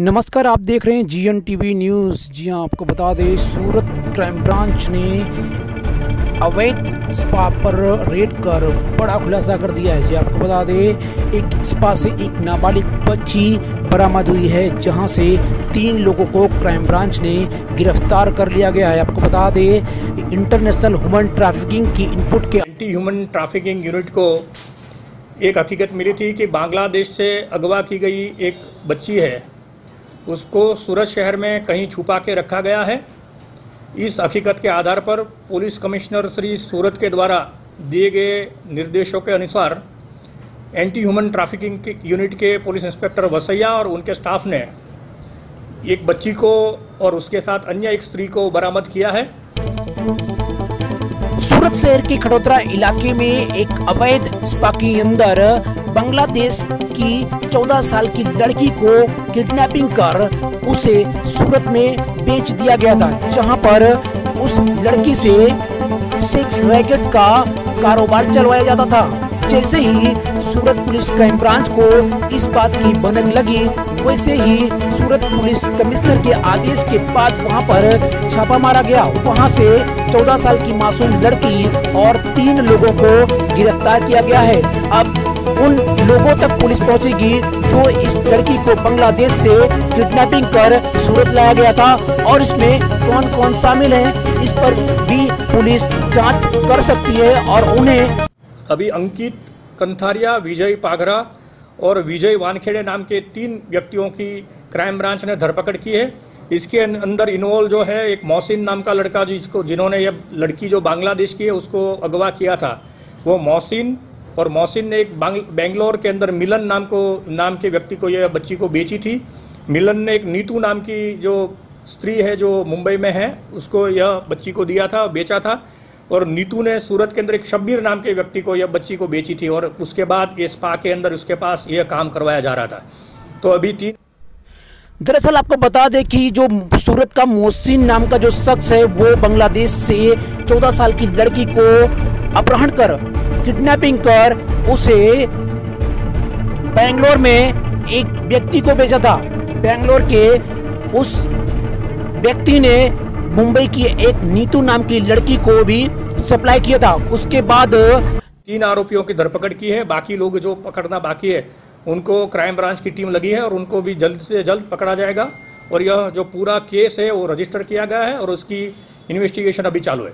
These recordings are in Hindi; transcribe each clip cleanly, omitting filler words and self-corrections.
नमस्कार, आप देख रहे हैं जीएन टीवी न्यूज़। जी हां, आपको बता दें सूरत क्राइम ब्रांच ने अवैध स्पा पर रेड कर बड़ा खुलासा कर दिया है। जी आपको बता दें एक स्पा से एक नाबालिग बच्ची बरामद हुई है, जहां से 3 लोगों को क्राइम ब्रांच ने गिरफ्तार कर लिया गया है। आपको बता दें इंटरनेशनल ह्यूमन ट्रैफिकिंग की इनपुट के एंटी ह्यूमन ट्रैफिकिंग यूनिट को एक हकीकत मिली थी कि बांग्लादेश से अगवा की गई एक बच्ची है, उसको सूरत शहर में कहीं छुपा के रखा गया है। इस हकीकत के आधार पर पुलिस कमिश्नर श्री सूरत के द्वारा दिए गए निर्देशों के अनुसार एंटी ह्यूमन ट्रैफिकिंग यूनिट के पुलिस इंस्पेक्टर वसैया और उनके स्टाफ ने एक बच्ची को और उसके साथ अन्य एक स्त्री को बरामद किया है। सूरत शहर के खड़ोतरा इलाके में एक अवैध स्पा के अंदर बांग्लादेश की 14 साल की लड़की को किडनैपिंग कर उसे सूरत में बेच दिया गया था, जहां पर उस लड़की से सेक्स रैकेट का कारोबार चलवाया जाता था। जैसे ही सूरत पुलिस क्राइम ब्रांच को इस बात की भनक लगी, वैसे ही सूरत पुलिस कमिश्नर के आदेश के बाद वहां पर छापा मारा गया। वहां से 14 साल की मासूम लड़की और 3 लोगों को गिरफ्तार किया गया है। अब उन लोगों तक पुलिस पहुंचेगी जो इस लड़की को बांग्लादेश से किडनैपिंग कर सूरत लाया गया था, और इसमें कौन कौन शामिल है इस पर भी पुलिस जांच कर सकती है। और उन्हें अभी अंकित कंथारिया, विजय पाघरा और विजय वानखेड़े नाम के 3 व्यक्तियों की क्राइम ब्रांच ने धरपकड़ की है। इसके अंदर इन्वॉल्व जो है एक मोहसिन नाम का लड़का, जिन्होंने ये लड़की जो बांग्लादेश की है उसको अगवा किया था, वो मोहसिन। और मोहसिन ने एक बेंगलोर के अंदर मिलन नाम के व्यक्ति को यह बच्ची को बेची थी। मिलन ने एक नीतू नाम की जो स्त्री है जो मुंबई में है, उसको यह बच्ची को दिया था, बेचा था। और नीतू ने सूरत के अंदर एक शब्बीर नाम के व्यक्ति को यह बच्ची को बेची थी, और उसके बाद ये स्पा के अंदर उसके पास यह काम करवाया जा रहा था। तो अभी 3 दरअसल आपको बता दें कि जो सूरत का मोहसिन नाम का जो शख्स है, वो बांग्लादेश से 14 साल की लड़की को अपहरण कर किडनैपिंग कर उसे बेंगलोर में एक व्यक्ति को बेचा था। बेंगलोर के उस व्यक्ति ने मुंबई की एक नीतू नाम की लड़की को भी सप्लाई किया था। उसके बाद 3 आरोपियों की धरपकड़ की है। बाकी लोग जो पकड़ना बाकी है उनको क्राइम ब्रांच की टीम लगी है और उनको भी जल्द से जल्द पकड़ा जाएगा। और यह जो पूरा केस है वो रजिस्टर किया गया है और उसकी इन्वेस्टिगेशन अभी चालू है।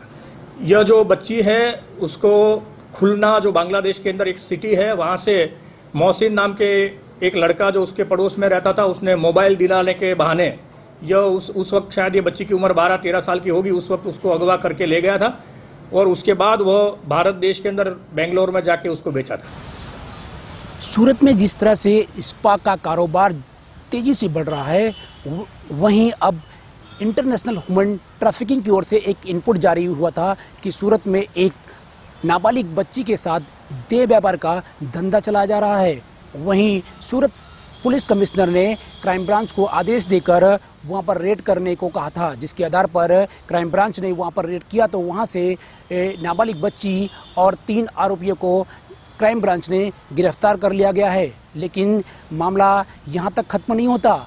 यह जो बच्ची है उसको खुलना, जो बांग्लादेश के अंदर एक सिटी है, वहाँ से मोहसिन नाम के एक लड़का जो उसके पड़ोस में रहता था, उसने मोबाइल दिलाने के बहाने यह उस वक्त शायद ये बच्ची की उम्र 12-13 साल की होगी, उस वक्त उसको अगवा करके ले गया था और उसके बाद वह भारत देश के अंदर बेंगलोर में जाके उसको बेचा था। सूरत में जिस तरह से स्पा का कारोबार तेजी से बढ़ रहा है, वहीं अब इंटरनेशनल ह्यूमन ट्रैफिकिंग की ओर से एक इनपुट जारी हुआ था कि सूरत में एक नाबालिग बच्ची के साथ देह व्यापार का धंधा चलाया जा रहा है। वहीं सूरत पुलिस कमिश्नर ने क्राइम ब्रांच को आदेश देकर वहां पर रेड करने को कहा था, जिसके आधार पर क्राइम ब्रांच ने वहां पर रेड किया तो वहां से नाबालिग बच्ची और 3 आरोपियों को क्राइम ब्रांच ने गिरफ्तार कर लिया गया है। लेकिन मामला यहां तक खत्म नहीं होता।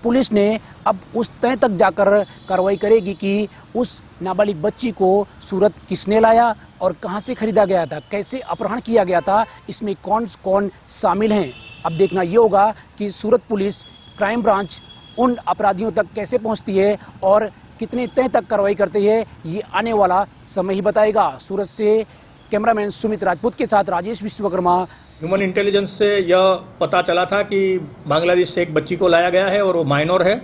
पुलिस ने अब उस तय तक जाकर कार्रवाई करेगी कि उस नाबालिग बच्ची को सूरत किसने लाया और कहां से खरीदा गया था, कैसे अपहरण किया गया था, इसमें कौन कौन शामिल हैं। अब देखना ये होगा कि सूरत पुलिस क्राइम ब्रांच उन अपराधियों तक कैसे पहुंचती है और कितने तय तक कार्रवाई करती है, ये आने वाला समय ही बताएगा। सूरत से कैमरामैन सुमित राजपूत के साथ राजेश विश्वकर्मा। ह्यूमन इंटेलिजेंस से यह पता चला था कि बांग्लादेश से एक बच्ची को लाया गया है और वो माइनर है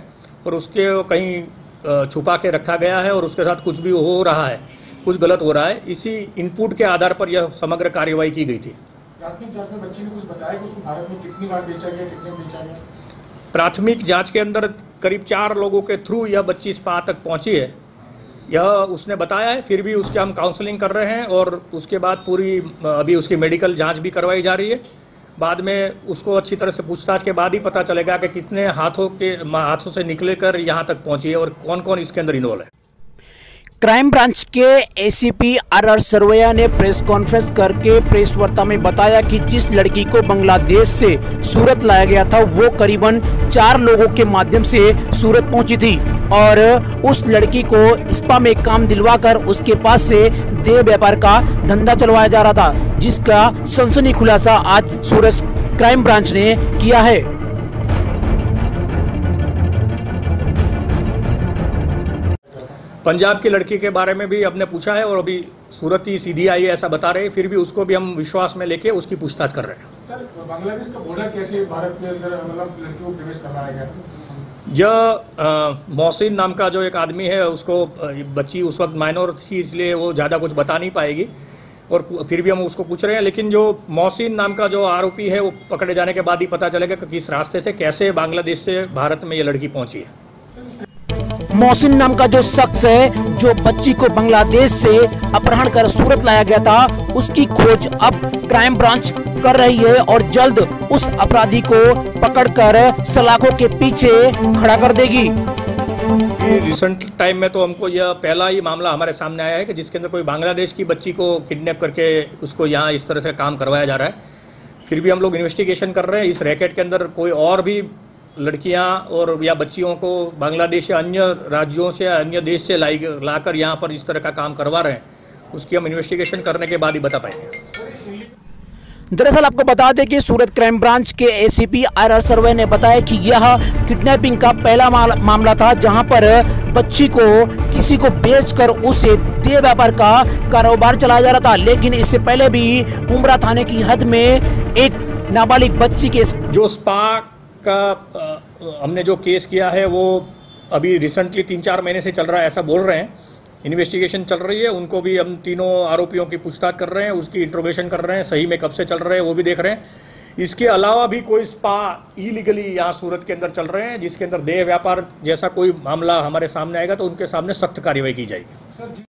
और उसके कहीं छुपा के रखा गया है और उसके साथ कुछ भी हो रहा है, कुछ गलत हो रहा है। इसी इनपुट के आधार पर यह समग्र कार्रवाई की गई थी। प्राथमिक जांच में बच्ची ने कुछ बताया कि उसको भारत में कितनी बार बेचा गया, कितने बेचा गया? प्राथमिक जांच के अंदर करीब 4 लोगों के थ्रू यह बच्ची स्पा तक पहुंची है, यह उसने बताया है। फिर भी उसके हम काउंसलिंग कर रहे हैं और उसके बाद पूरी अभी उसकी मेडिकल जांच भी करवाई जा रही है। बाद में उसको अच्छी तरह से पूछताछ के बाद ही पता चलेगा कि कितने हाथों से निकले कर यहाँ तक पहुंची है और कौन कौन इसके अंदर इन्वॉल्व है। क्राइम ब्रांच के एसीपी आर सरवैया ने प्रेस कॉन्फ्रेंस करके प्रेस वार्ता में बताया कि जिस लड़की को बांग्लादेश से सूरत लाया गया था वो करीबन 4 लोगों के माध्यम से सूरत पहुंची थी और उस लड़की को स्पा में काम दिलवाकर उसके पास से देह व्यापार का धंधा चलवाया जा रहा था, जिसका सनसनी खुलासा आज सूरत क्राइम ब्रांच ने किया है। पंजाब की लड़की के बारे में भी हमने पूछा है और अभी सूरत ही सीधी आई है ऐसा बता रहे हैं, फिर भी उसको भी हम विश्वास में लेके उसकी पूछताछ कर रहे हैं। सर, बांग्लादेश का बॉर्डर कैसे भारत के अंदर मतलब लड़कियों को प्रवेश करवाया गया? यह मोहसिन नाम का जो एक आदमी है, उसको बच्ची उस वक्त माइनर थी इसलिए वो ज़्यादा कुछ बता नहीं पाएगी और फिर भी हम उसको पूछ रहे हैं। लेकिन जो मोहसिन नाम का जो आरोपी है वो पकड़े जाने के बाद ही पता चलेगा कि किस रास्ते से कैसे बांग्लादेश से भारत में ये लड़की पहुंची है। मोहसिन नाम का जो शख्स है जो बच्ची को बांग्लादेश से अपहरण कर सूरत लाया गया था, उसकी खोज अब क्राइम ब्रांच कर रही है और जल्द उस अपराधी को पकड़कर सलाखों के पीछे खड़ा कर देगी। रिसेंट टाइम में तो हमको यह पहला ही मामला हमारे सामने आया है कि जिसके अंदर कोई बांग्लादेश की बच्ची को किडनैप करके उसको यहाँ इस तरह से काम करवाया जा रहा है। फिर भी हम लोग इन्वेस्टिगेशन कर रहे हैं। इस रैकेट के अंदर कोई और भी लड़कियां और या बच्चियों को बांग्लादेश या अन्य राज्यों से या अन्य देश से लाकर यहाँ पर इस तरह का काम करवा रहे हैं, उसकी हम इन्वेस्टिगेशन करने के बाद ही बता पाएंगे। दरअसल आपको बता दें कि सूरत क्राइम ब्रांच के एसीपी आर सरवैया ने बताया कि यह किडनैपिंग का पहला मामला था जहां पर बच्ची को किसी को बेचकर उसे देह व्यापार का कारोबार चलाया जा रहा था। लेकिन इससे पहले भी उमरा थाने की हद में एक नाबालिग बच्ची के जो स्पा का हमने जो केस किया है वो अभी रिसेंटली 3-4 महीने से चल रहा है ऐसा बोल रहे हैं। इन्वेस्टिगेशन चल रही है, उनको भी हम तीनों आरोपियों की पूछताछ कर रहे हैं, उसकी इंट्रोगेशन कर रहे हैं, सही में कब से चल रहे हैं वो भी देख रहे हैं। इसके अलावा भी कोई स्पा इलीगली यहाँ सूरत के अंदर चल रहे हैं जिसके अंदर देह व्यापार जैसा कोई मामला हमारे सामने आएगा तो उनके सामने सख्त कार्रवाई की जाएगी।